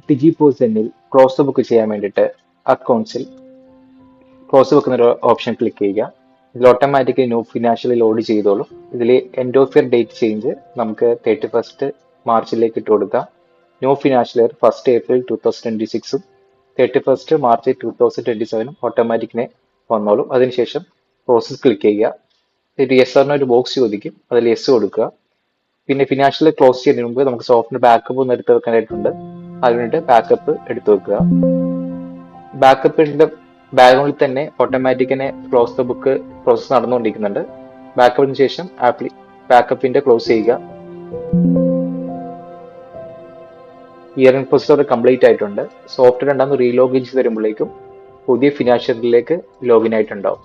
ഡിജിപോസിനിൽ close book ചെയ്യാൻ വേണ്ടിയിട്ട് അക്കൗണ്ട്സിൽ close book എന്നൊരു ഓപ്ഷൻ ക്ലിക്ക് ചെയ്യുക. ഇതിൽ ഓട്ടോമാറ്റിക്കലി ന്യൂ ഫിനാൻഷ്യൽ ലോഡ് ചെയ്തോളും. ഇതിൽ end of year date change നമുക്ക് 31st മാർച്ചിലേക്ക് ഇട്ട് കൊടുക്കാം. New financial year 1st April 2026 31st March 2027 ഓട്ടോമാറ്റിക്കിനെ വന്നോളും. അതിനുശേഷം പ്രോസസ് ക്ലിക്ക് ചെയ്യുക. ഒരു യെസ് ഓർ നോ ഒരു ബോക്സ് ചോദിക്കും, അതിൽ യെസ് കൊടുക്കുക. പിന്നെ ഫിനാൻഷ്യൽ ക്ലോസ് ചെയ്യുന്നതിന് മുമ്പ് നമുക്ക് സോഫ്റ്റ്വെയർ ബാക്കപ്പ് ഒന്ന് എടുത്ത് വെക്കാനായിട്ടുണ്ട്. അതിനുവേണ്ടി ബാക്കപ്പ് എടുത്തു വെക്കുക. ബാക്കപ്പിന്റെ ബാക്ക്ഗ്രൗണ്ടിൽ തന്നെ ഓട്ടോമാറ്റിക്കിനെ ക്ലോസ് ദ ബുക്ക് പ്രോസസ് നടന്നുകൊണ്ടിരിക്കുന്നുണ്ട്. ബാക്കപ്പിന് ശേഷം ബാക്കപ്പിന്റെ ക്ലോസ് ചെയ്യുക. ഇയർ എൻഡ് പ്രൊസീജർ കംപ്ലീറ്റ് ആയിട്ടുണ്ട്. സോഫ്റ്റ്വെയർ രണ്ടാമത് റീലോഗിൻ ചെയ്ത് വരുമ്പോഴേക്കും പുതിയ ഫിനാൻഷ്യലിലേക്ക് ലോഗിൻ ആയിട്ടുണ്ടാവും.